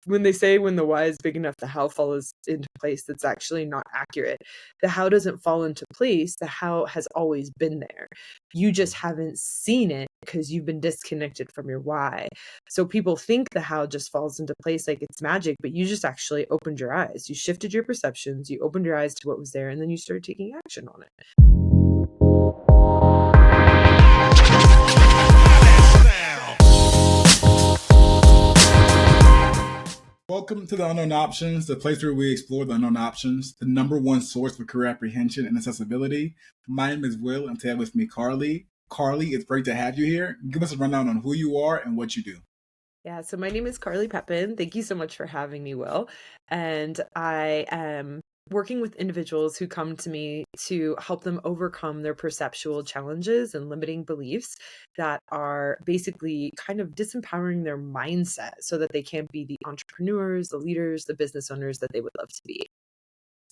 when they say when the why is big enough, the how follows into place, that's actually not accurate. The how doesn't fall into place. The how has always been there. You just haven't seen it because you've been disconnected from your why. So people think the how just falls into place like it's magic, but you just actually opened your eyes. You shifted your perceptions, you opened your eyes to what was there, and then you started taking action on it. Welcome to the Unknown Options, the place where we explore the unknown options, the number one source for career apprehension and accessibility. My name is Will, and today with me, Carly. Carly, it's great to have you here. Give us a rundown on who you are and what you do. Yeah, so my name is Carly Pepin. Thank you so much for having me, Will. And I am working with individuals who come to me to help them overcome their perceptual challenges and limiting beliefs that are basically kind of disempowering their mindset so that they can't be the entrepreneurs, the leaders, the business owners that they would love to be.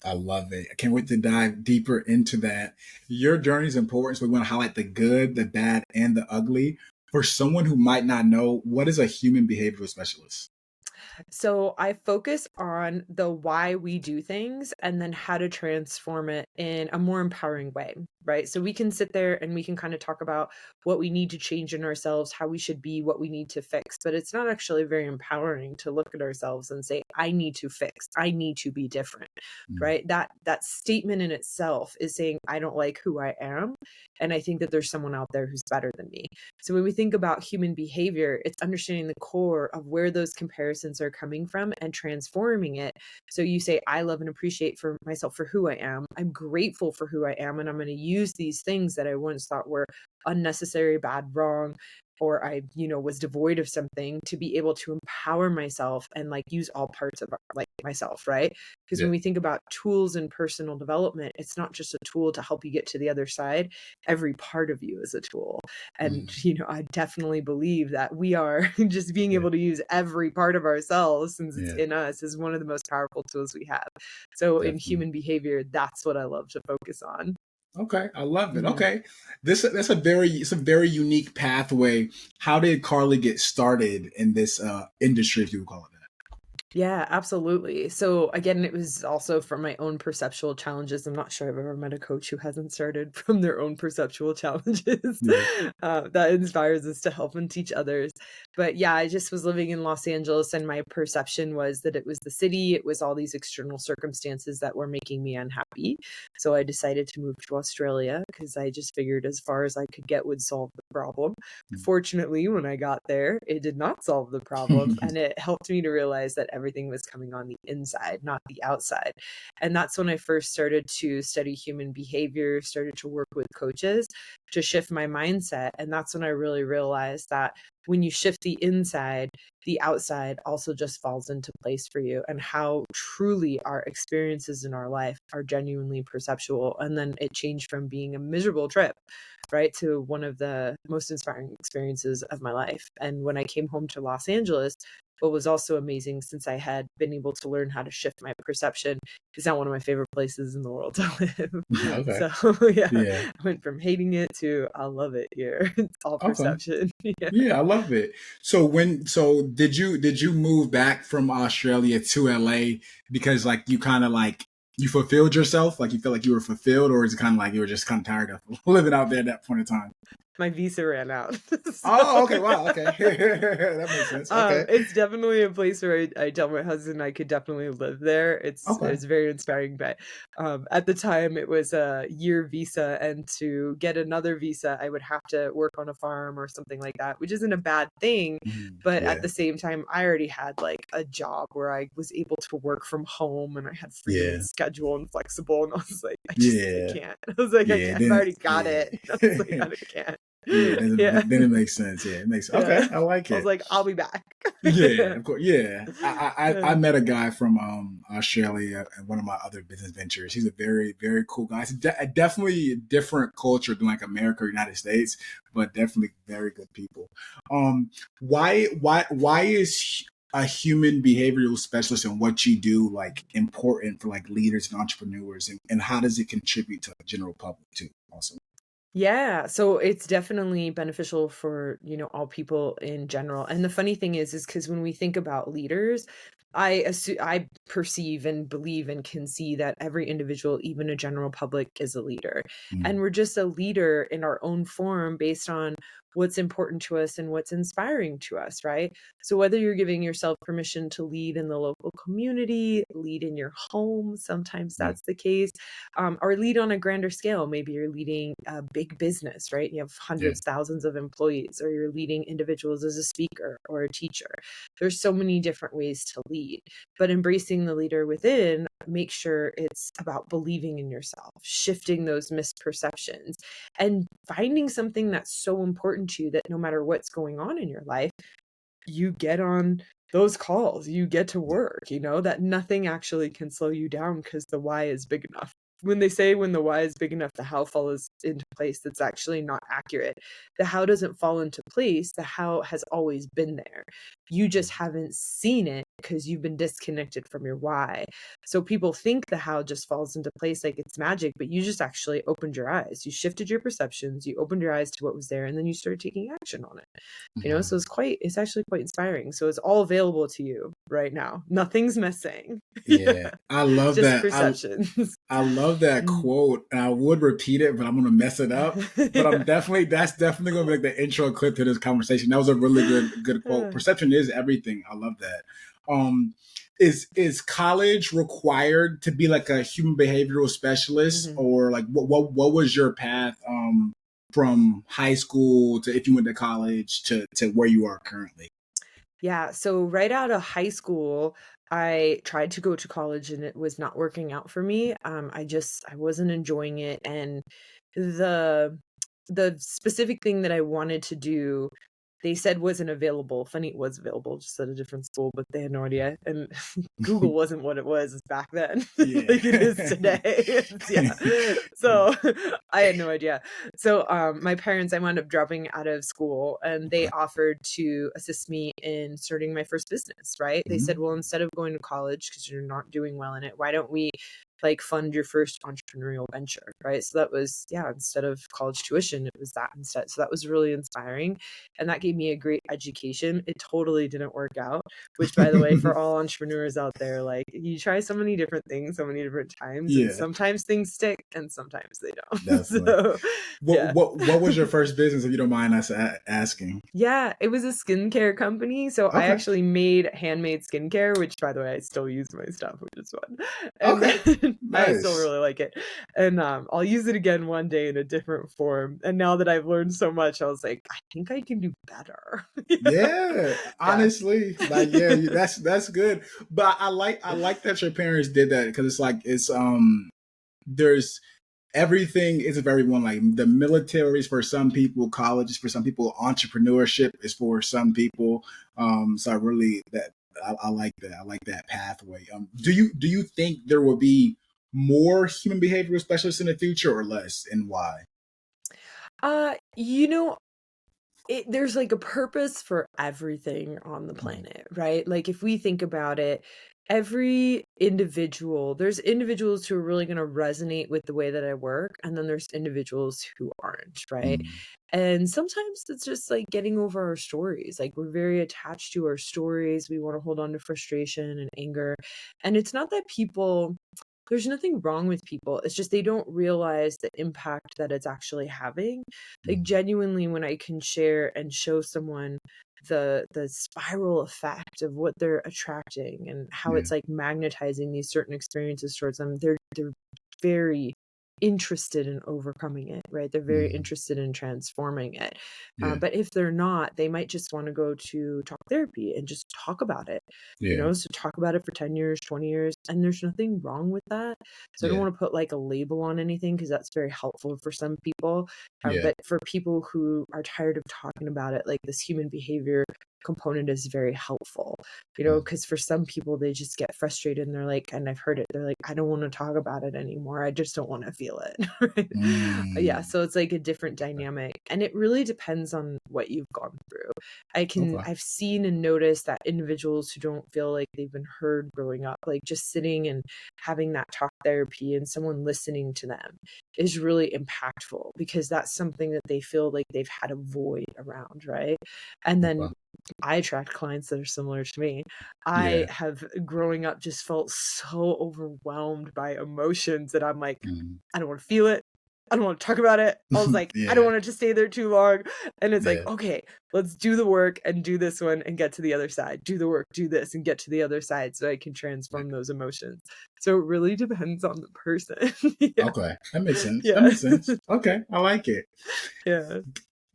I love it. I can't wait to dive deeper into that. Your journey is important, so we want to highlight the good, the bad, and the ugly. For someone who might not know, what is a human behavioral specialist? So I focus on the why we do things and then how to transform it in a more empowering way, right? So we can sit there and we can kind of talk about what we need to change in ourselves, how we should be, what we need to fix, but it's not actually very empowering to look at ourselves and say, I need to fix, I need to be different, right? That statement in itself is saying, I don't like who I am. And I think that there's someone out there who's better than me. So when we think about human behavior, it's understanding the core of where those comparisons are coming from and transforming it. So you say, I love and appreciate for myself for who I am. I'm grateful for who I am. And I'm going to use these things that I once thought were unnecessary, bad, wrong, or I, was devoid of something to be able to empower myself and like use all parts of like myself, right? Because when we think about tools in personal development, it's not just a tool to help you get to the other side. Every part of you is a tool. And, I definitely believe that we are just being able to use every part of ourselves since it's in us is one of the most powerful tools we have. So in human behavior, that's what I love to focus on. Okay, I love it. Okay, it's a very unique pathway. How did Carly get started in this industry, if you would call it that? Yeah, absolutely. So again, it was also from my own perceptual challenges. I'm not sure I've ever met a coach who hasn't started from their own perceptual challenges. That inspires us to help and teach others. But yeah, I just was living in Los Angeles and my perception was that it was the city, it was all these external circumstances that were making me unhappy. So I decided to move to Australia because I just figured as far as I could get would solve the problem. Fortunately, when I got there, it did not solve the problem. And it helped me to realize that everything was coming on the inside, not the outside. And that's when I first started to study human behavior, started to work with coaches to shift my mindset. And that's when I really realized that when you shift the inside, the outside also just falls into place for you, and how truly our experiences in our life are genuinely perceptual. And then it changed from being a miserable trip, right, to one of the most inspiring experiences of my life. And when I came home to Los Angeles, what was also amazing, since I had been able to learn how to shift my perception, is now one of my favorite places in the world to live. Okay. So I went from hating it to I love it here. It's all perception. Yeah, I love it. So did you move back from Australia to LA because like you kind of like you fulfilled yourself, like you felt like you were fulfilled, or is it kind of like you were just kind of tired of living out there at that point in time? My visa ran out. Oh, okay. Wow. Okay. That makes sense. Okay. It's definitely a place where I tell my husband I could definitely live there. It's very inspiring. But at the time, it was a year visa. And to get another visa, I would have to work on a farm or something like that, which isn't a bad thing. But at the same time, I already had like a job where I was able to work from home and I had free schedule and flexible. And I was like, I can't. I was like, I've already got it. I was like, I can't. Then it makes sense. Yeah, it makes sense. Okay, I like it. I was like, I'll be back. Of course. Yeah, I met a guy from Australia at one of my other business ventures. He's a very, very cool guy. It's definitely a different culture than like America or United States, but definitely very good people. Why is a human behavioral specialist and what you do like important for like leaders and entrepreneurs, and how does it contribute to the general public too also? Yeah, so it's definitely beneficial for, all people in general. And the funny thing is because when we think about leaders, I perceive and believe and can see that every individual, even a general public, is a leader. And Mm, we're just a leader in our own form based on what's important to us and what's inspiring to us, right? So whether you're giving yourself permission to lead in the local community, lead in your home, sometimes mm, that's the case, or lead on a grander scale. Maybe you're leading a big business, right? You have yeah. hundreds, thousands of employees, or you're leading individuals as a speaker or a teacher. There's so many different ways to lead, but embracing the leader within, make sure it's about believing in yourself, shifting those misperceptions, and finding something that's so important to you that no matter what's going on in your life, you get on those calls, you get to work, that nothing actually can slow you down because the why is big enough. When they say when the why is big enough, the how follows into place, that's actually not accurate. The how doesn't fall into place, the how has always been there. You just haven't seen it because you've been disconnected from your why. So people think the how just falls into place like it's magic, but you just actually opened your eyes. You shifted your perceptions, you opened your eyes to what was there, and then you started taking action on it. So Wow. it's actually quite inspiring. So it's all available to you right now. Nothing's missing. Yeah, Yeah. I love Just that. perceptions. I love that Mm. quote, and I would repeat it, but I'm gonna mess it up. But that's definitely gonna be like the intro clip to this conversation. That was a really good quote. Yeah. Perception is everything. I love that. Um, is college required to be like a human behavioral specialist, Mhm. or like what was your path from high school to, if you went to college, to where you are currently? Yeah, so right out of high school, I tried to go to college and it was not working out for me. I wasn't enjoying it, and the the specific thing that I wanted to do, they said wasn't available. Funny, it was available, just at a different school, but they had no idea. And Google wasn't what it was back then, Yeah. like it is today. Yeah. So I had no idea. So my parents, I wound up dropping out of school and they Okay. offered to assist me in starting my first business, right? They said, Mhm. well, instead of going to college because you're not doing well in it, why don't we like fund your first entrepreneurial venture, right? So that was, yeah, instead of college tuition, it was that instead. So that was really inspiring. And that gave me a great education. It totally didn't work out, which, by the way, for all entrepreneurs out there, like you try so many different things so many different times, and Yeah, sometimes things stick and sometimes they don't. definitely. So yeah. What was your first business, if you don't mind us asking? Yeah, it was a skincare company, so I Okay. actually made handmade skincare, which, by the way, I still use my stuff, which is fun, and Okay. then I still Nice. really like it, and, I'll use it again one day in a different form, and now that I've learned so much, I was like, "I think I can do better." Yeah. Yeah, Yeah. honestly, like, yeah, that's good. But I like that your parents did that, because it's like there's everything isn't for everyone. Like, the military is for some people, college is for some people, entrepreneurship is for some people. So I really that I like that. I like that pathway. Do you think there will be more human behavioral specialists in the future, or less, and why? You know, there's like a purpose for everything on the Mm, planet, right? Like if we think about it, every individual, there's individuals who are really going to resonate with the way that I work, and then there's individuals who aren't, right? mm, And sometimes it's just like getting over our stories. Like we're very attached to our stories. We want to hold on to frustration and anger. And it's not that people, there's nothing wrong with people. It's just they don't realize the impact that it's actually having. Like mm. genuinely, when I can share and show someone the spiral effect of what they're attracting and how Yeah, it's like magnetizing these certain experiences towards them, they're very interested in overcoming it, right? They're very mm, interested in transforming it. yeah, But if they're not, they might just want to go to talk therapy and just talk about it, yeah, so talk about it for 10 years, 20 years, and there's nothing wrong with that. So I don't yeah, want to put like a label on anything because that's very helpful for some people. yeah, But for people who are tired of talking about it, like this human behavior component is very helpful, because for some people, they just get frustrated and they're like, and I've heard it, they're like, I don't want to talk about it anymore. I just don't want to feel it. Right? Yeah. Mm, So it's like a different dynamic. And it really depends on what you've gone through. okay. I've seen and noticed that individuals who don't feel like they've been heard growing up, like just sitting and having that talk therapy and someone listening to them is really impactful, because that's something that they feel like they've had a void around, right? And then Okay. I attract clients that are similar to me. I Yeah. have, growing up, just felt so overwhelmed by emotions that I'm like, Mm. I don't want to feel it. I don't want to talk about it. I was like, I don't Yeah. want it to stay there too long. And it's like, Yeah. okay, let's do the work and do this one and get to the other side. Do the work, do this and get to the other side so I can transform those emotions. So it really depends on the person. Yeah. Okay. That makes sense. That Yeah. makes sense. Okay. I like it. Yeah.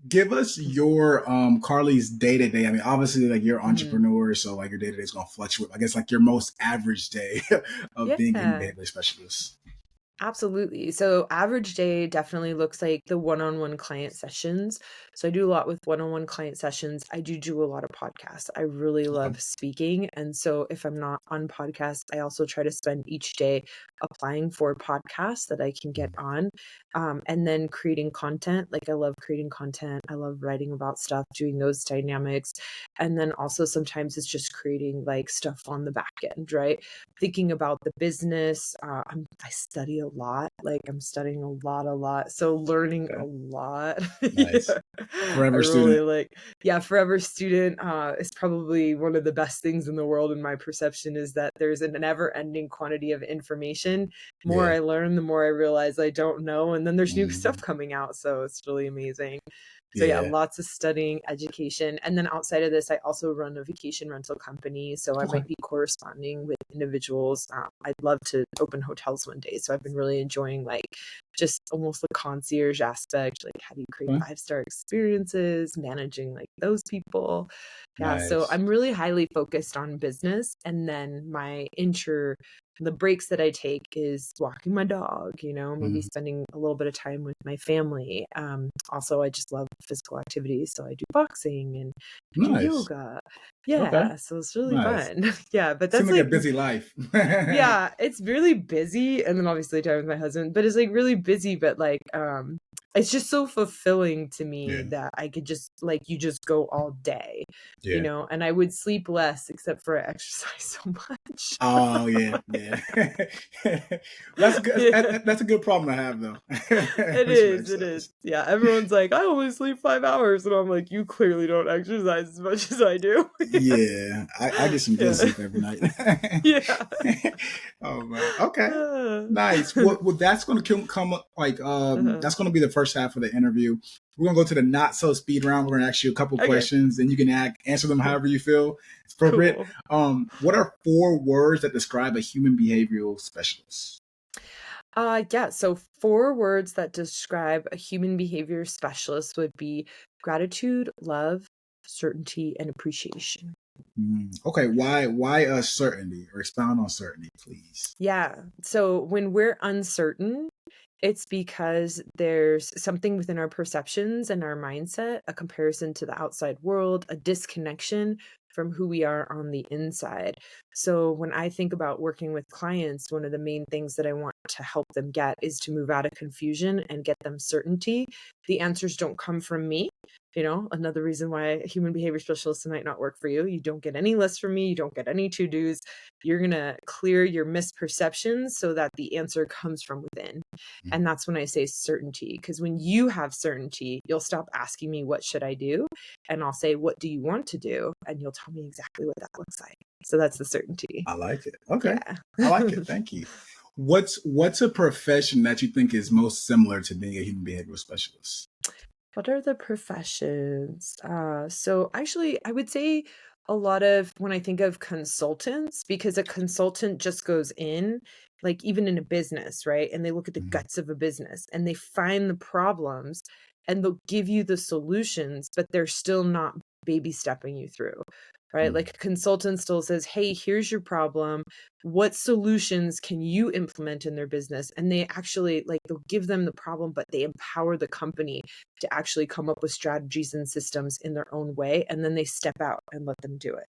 Give us your Carly's day to day. I mean, obviously, like you're an Mhm. entrepreneur, so like your day to day is gonna fluctuate. I guess like your most average day of being a human Yeah. behavior specialist. Absolutely. So average day definitely looks like the one-on-one client sessions. So I do a lot with one-on-one client sessions. I do a lot of podcasts. I really Okay. love speaking. And so if I'm not on podcasts, I also try to spend each day applying for podcasts that I can get on. And then creating content. Like I love creating content. I love writing about stuff, doing those dynamics. And then also sometimes it's just creating like stuff on the back end, right? Thinking about the business. I study a lot. Like I'm studying a lot. So learning a Okay. lot. Nice. Yeah. I Forever really student. like, yeah, forever student is probably one of the best things in the world in my perception, is that there's a never ending quantity of information. More Yeah. I learn, the more I realize I don't know. And then there's new stuff Mhm. coming out. So it's really amazing. So yeah, Yeah. lots of studying, education. And then outside of this, I also run a vacation rental company. So I Okay. might be corresponding with individuals. I'd love to open hotels one day. So I've been really enjoying like just almost the concierge aspect. Like how do you create Okay. 5-star experiences, managing like those people. Yeah. So Nice. I'm really highly focused on business. And then the breaks that I take is walking my dog, maybe Mhm. spending a little bit of time with my family. Also, I just love physical activities. So I do boxing and I do Nice. yoga. Okay. Yeah. So it's really Nice. fun. Yeah. But Seems that's like a like, busy life. yeah, it's really busy. And then obviously time with my husband, but it's like really busy, but like, it's just so fulfilling to me Yeah. that I could just like, you just go all day, Yeah. and I would sleep less except for I exercise so much. Oh yeah, yeah. That's good. Yeah. That's a good problem to have, though. It At least you is, it is. exercise. Yeah, everyone's like, "I only sleep 5 hours," and I'm like, "You clearly don't exercise as much as I do." Yeah, I get some good Yeah. sleep every night. Yeah. Oh man. Okay. Uh, Nice. What that's going to come up like uh-huh. that's going to be the first half of the interview. We're going to go to the not so speed round. We're going to ask you a couple Okay, questions, and you can answer them however you feel it's appropriate. cool. What are 4 words that describe a human behavioral specialist? Yeah, so 4 words that describe a human behavior specialist would be gratitude, love, certainty, and appreciation. Okay, why certainty, or expound on certainty, please? Yeah. So when we're uncertain, it's because there's something within our perceptions and our mindset, a comparison to the outside world, a disconnection from who we are on the inside. So when I think about working with clients, one of the main things that I want to help them get is to move out of confusion and get them certainty. The answers don't come from me. Another reason why a human behavior specialist might not work for you. You don't get any lists from me. You don't get any to-dos. You're going to clear your misperceptions so that the answer comes from within. And that's when I say certainty, because when you have certainty, you'll stop asking me, what should I do? And I'll say, what do you want to do? And you'll tell me exactly what that looks like. So that's the certainty. I like it. Okay, Yeah. I like it. Thank you. What's a profession that you think is most similar to being a human behavioral specialist? What are the professions? So actually, I would say a lot of when I think of consultants, because a consultant just goes in, like even in a business, right? And they look at the Mhm. guts of a business and they find the problems and they'll give you the solutions, but they're still not baby stepping you through. right? Like a consultant still says, hey, here's your problem. What solutions can you implement in their business? And they actually like, they'll give them the problem, but they empower the company to actually come up with strategies and systems in their own way. And then they step out and let them do it.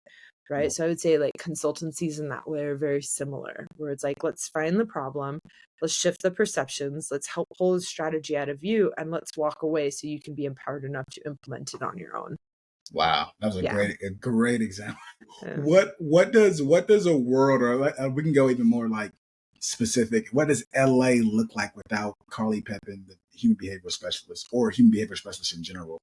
Right. So I would say like consultancies in that way are very similar, where it's like, let's find the problem, let's shift the perceptions, let's help pull the strategy out of you, and let's walk away so you can be empowered enough to implement it on your own. Wow, that was a Yeah. great example. Yeah. What does a world, or we can go even more like specific. What does LA look like without Carly Pepin, the human behavior specialist, or human behavior specialist in general?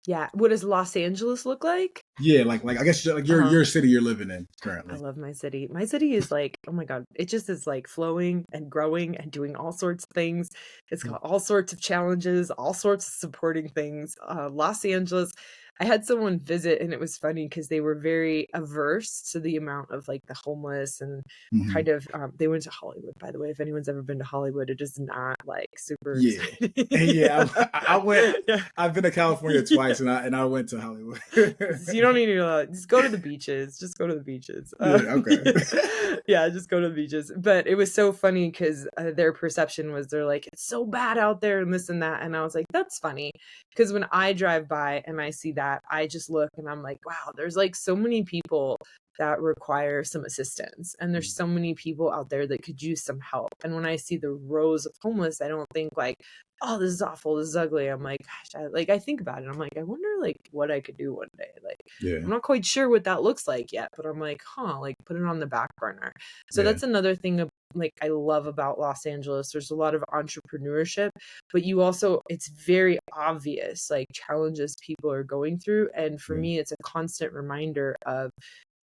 Yeah. What does Los Angeles look like? Yeah, like I guess like your city you're living in I currently. love my city. My city is like, oh my God, it just is like flowing and growing and doing all sorts of things. It's got all sorts of challenges, all sorts of supporting things. Los Angeles, I had someone visit and it was funny because they were very averse to the amount of like the homeless and Mm-hmm. kind of, they went to Hollywood, by the way. If anyone's ever been to Hollywood, it is not like super Yeah, exciting. yeah. I went. Yeah. I've been to California twice, and I went to Hollywood. You don't need to just go to the beaches. Just go to the beaches. Yeah. Okay. Yeah, just go to the beaches. But it was so funny because their perception was they're like, it's so bad out there and this and that. And I was like, that's funny. Because when I drive by and I see that, I just look and I'm like, wow, there's like so many people that require some assistance. And there's so many people out there that could use some help. And when I see the rows of homeless, I don't think like, oh, this is awful, this is ugly. I'm like, gosh, I think about it. I'm like, I wonder like what I could do one day. Like, Yeah. I'm not quite sure what that looks like yet, but I'm like, like put it on the back burner. So Yeah. that's another thing like I love about Los Angeles. There's a lot of entrepreneurship, but you also, it's very obvious like challenges people are going through. And for me, it's a constant reminder of,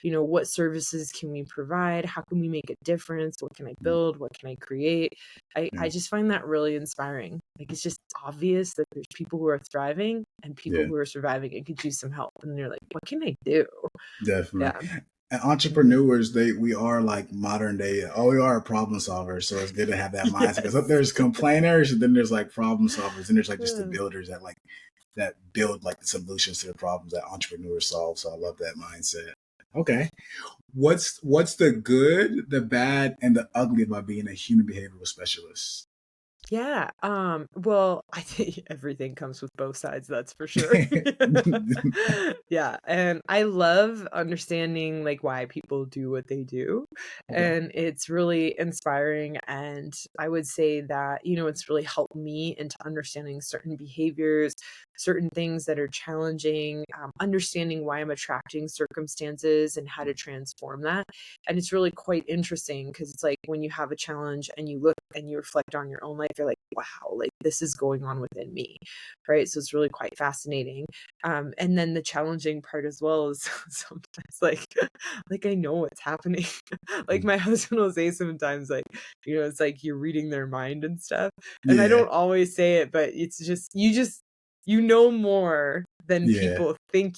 what services can we provide? How can we make a difference? What can I build? What can I create? I just find that really inspiring. Like, it's just obvious that there's people who are thriving and people who are surviving and could use some help. And they're like, what can I do? Definitely. Yeah. And entrepreneurs, we are like modern day. Oh, we are a problem solver, so it's good to have that mindset. Because there's complainers, and then there's like problem solvers, and there's like just the builders that build like the solutions to the problems that entrepreneurs solve. So I love that mindset. Okay, what's the good, the bad, and the ugly about being a human behavioral specialist? Yeah. Well, I think everything comes with both sides, that's for sure. Yeah. And I love understanding like why people do what they do. Okay. And it's really inspiring. And I would say that, it's really helped me into understanding certain behaviors, certain things that are challenging, understanding why I'm attracting circumstances and how to transform that. And it's really quite interesting because it's like when you have a challenge and you look and you reflect on your own life, you're like, wow, like this is going on within me. Right. So it's really quite fascinating. And then the challenging part as well is sometimes like I know what's happening. Like my husband will say sometimes like, it's like you're reading their mind and stuff. And I Yeah. don't always say it, but it's just you know more than Yeah. people think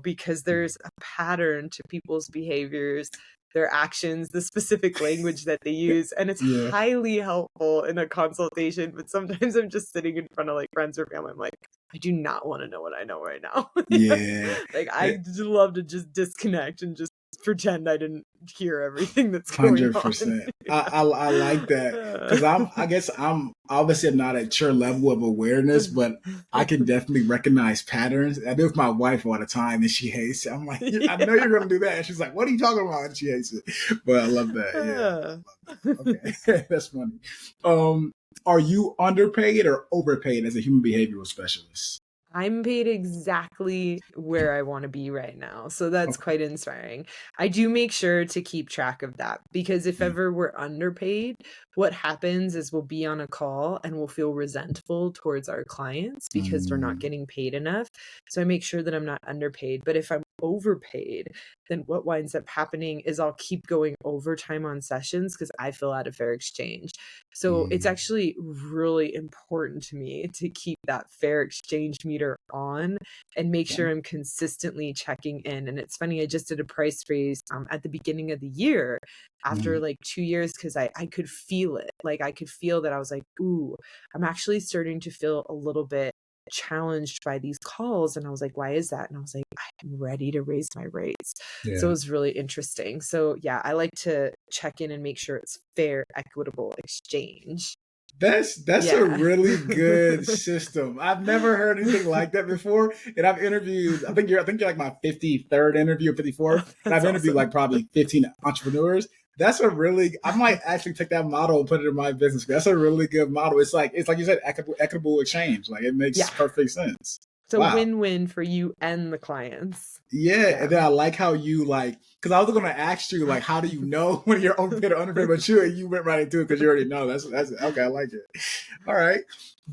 because there's a pattern to people's behaviors, their actions, the specific language that they use. And it's Yeah. highly helpful in a consultation. But sometimes I'm just sitting in front of like friends or family. I'm like, I do not want to know what I know right now. Yeah. Like I just love to just disconnect and just pretend I didn't hear everything that's going on. 100%. I like that because I guess I'm obviously not at your level of awareness, but I can definitely recognize patterns. I do with my wife all the time, and she hates it. I'm like, I know you're going to do that, and she's like, "What are you talking about?" And she hates it, but I love that. Yeah, I love that. Okay, that's funny. Are you underpaid or overpaid as a human behavioral specialist? I'm paid exactly where I want to be right now. So that's Okay. quite inspiring. I do make sure to keep track of that because if ever we're underpaid, what happens is we'll be on a call and we'll feel resentful towards our clients because they're not getting paid enough. So I make sure that I'm not underpaid. But if I'm overpaid, then what winds up happening is I'll keep going overtime on sessions because I fill out a fair exchange. So it's actually really important to me to keep that fair exchange meter on and make sure I'm consistently checking in. And it's funny, I just did a price raise at the beginning of the year after like 2 years because I could feel it. Like I could feel that I was like, ooh, I'm actually starting to feel a little bit challenged by these calls. And I was like, why is that? And I was like, I'm ready to raise my rates. So it Yeah. was really interesting. So yeah, I like to check in and make sure it's fair, equitable exchange. That's a Yeah. really good system. I've never heard anything like that before. And I've interviewed, I think you're like my 53rd interview or 54th. And That's I've interviewed awesome. like probably 15 entrepreneurs. That's a really, I might actually take that model and put it in my business. That's a really good model. It's like you said, equitable exchange. Like it makes Yeah. perfect sense. So Wow. win-win for you and the clients. Yeah, Yeah. and then I like how you like, because I was going to ask you like, how do you know when you're overpaid or underpaid? But you went right into it because you already know. That's okay. I like it. All right,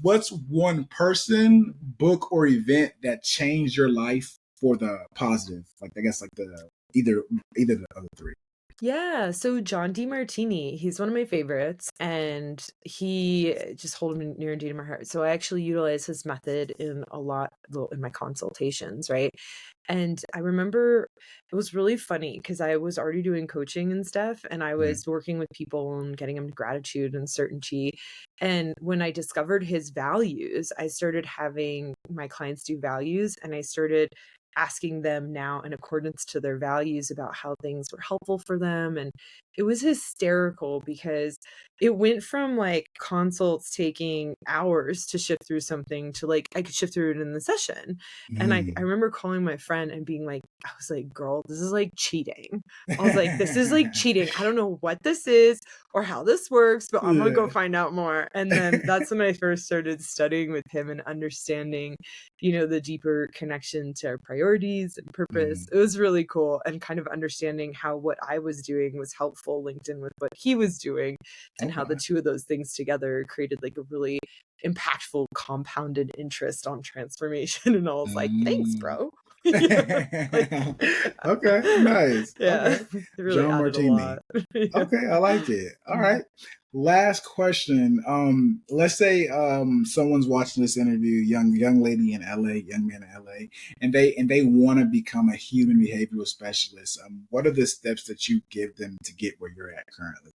what's one person, book, or event that changed your life for the positive? Like I guess like the either the other three. Yeah, so John DeMartini, he's one of my favorites, and he just hold him near and dear to my heart. So I actually utilize his method in a lot, well, in my consultations, right? And I remember it was really funny because I was already doing coaching and stuff, and I Mm, was working with people and getting them to gratitude and certainty. And when I discovered his values, I started having my clients do values, and I started asking them now in accordance to their values about how things were helpful for them. And it was hysterical because it went from like consults taking hours to shift through something to like I could shift through it in the session. And I mm. remember calling my friend and being like, I was like, girl, this is like cheating. I was like, this is like cheating. I don't know what this is or how this works, but I'm gonna go Yeah. find out more. And then that's when I first started studying with him and understanding, you know, the deeper connection to our priorities and purpose. Mm. It was really cool, and kind of understanding how what I was doing was helpful linked in with what he was doing, and how the Okay. two of those things together created like a really impactful compounded interest on transformation. And I was like, thanks, Mm. bro. Yeah, like Okay, nice. yeah, Okay. it really John added a lot. Martini. Yeah. Okay, I like it. All Mhm. right. Last question. Let's say someone's watching this interview, young lady in LA, young man in LA, and they want to become a human behavioral specialist. What are the steps that you give them to get where you're at currently?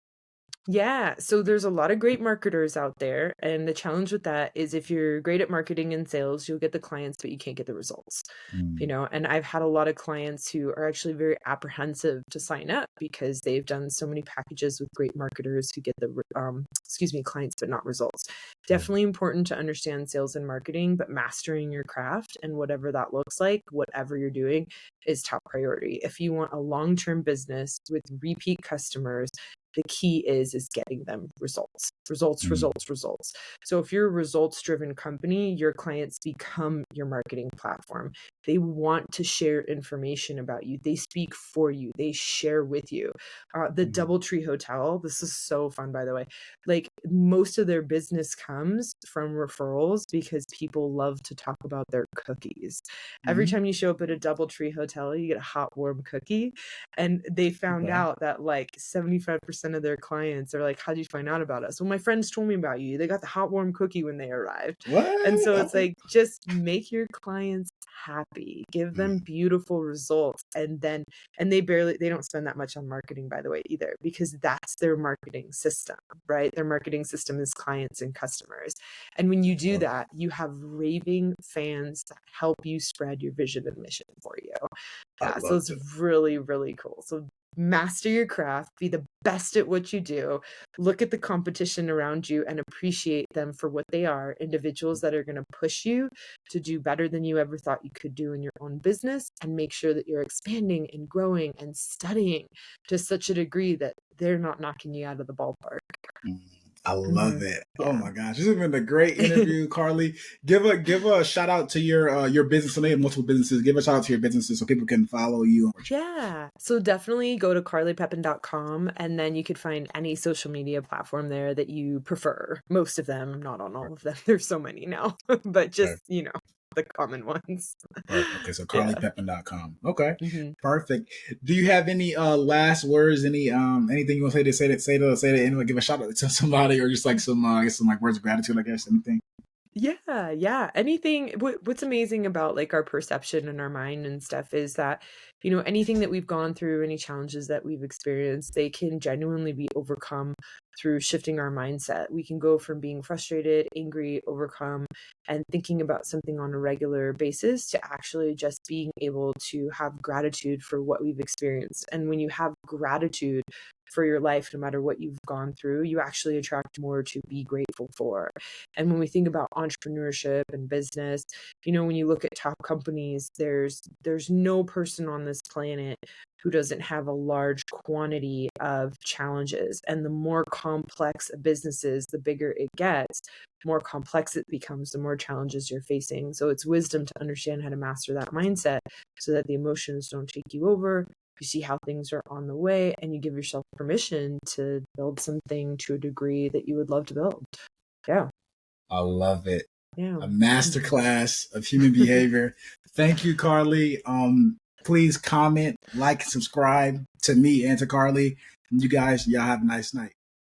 Yeah, so there's a lot of great marketers out there, and the challenge with that is if you're great at marketing and sales, you'll get the clients, but you can't get the results. You Mm, know, and I've had a lot of clients who are actually very apprehensive to sign up because they've done so many packages with great marketers who get the clients but not results. yeah. Definitely important to understand sales and marketing, but mastering your craft and whatever that looks like, whatever you're doing, is top priority. If you want a long-term business with repeat customers, the key is getting them results, results, Mm, results, results. So if you're a results driven company, your clients become your marketing platform. They want to share information about you. They speak for you. They share with you. The mm, DoubleTree Hotel, this is so fun, by the way. Like most of their business comes from referrals because people love to talk about their cookies. Every mm. time you show up at a DoubleTree Hotel, you get a hot, warm cookie. And they found Okay. out that like 75% of their clients are like, how'd you find out about us? Well, my friends told me about you. They got the hot, warm cookie when they arrived. And What? so it's Okay. like, just make your clients happy, give them Mm, beautiful results. And they don't spend that much on marketing, by the way, either, because that's their marketing system, right? Their marketing system is clients and customers. And when you do love that, you have raving fans that help you spread your vision and mission for you. I Yeah, so love it's it. really, really cool. So master your craft, be the best at what you do, look at the competition around you and appreciate them for what they are, individuals that are going to push you to do better than you ever thought you could do in your own business, and make sure that you're expanding and growing and studying to such a degree that they're not knocking you out of the ballpark. Mm, I love Mhm. it. Oh Yeah. my gosh, this has been a great interview, Carly. Give a shout out to your business. So they have multiple businesses. Give a shout out to your businesses so people can follow you. Yeah. So definitely go to carlypepin.com, and then you could find any social media platform there that you prefer. Most of them, not on all of them. There's so many now, but Okay, just, the common ones. perfect. Okay, so Yeah. carlypepin.com. Okay, Hmm. perfect. Do you have any last words? Any anything you want to say to anyone? Give a shout out to somebody, or just like some I guess some like words of gratitude. I guess anything. Yeah, yeah. Anything what's amazing about like our perception and our mind and stuff is that, anything that we've gone through, any challenges that we've experienced, they can genuinely be overcome through shifting our mindset. We can go from being frustrated, angry, overcome, and thinking about something on a regular basis to actually just being able to have gratitude for what we've experienced. And when you have gratitude for your life, no matter what you've gone through, you actually attract more to be grateful for. And when we think about entrepreneurship and business, when you look at top companies, there's no person on this planet who doesn't have a large quantity of challenges. And the more complex a business is, the bigger it gets, more complex it becomes, the more challenges you're facing. So it's wisdom to understand how to master that mindset so that the emotions don't take you over. You see how things are on the way, and you give yourself permission to build something to a degree that you would love to build. Yeah. I love it. Yeah. A masterclass of human behavior. Thank you, Carly. Please comment, like, and subscribe to me and to Carly. And you guys, y'all have a nice night.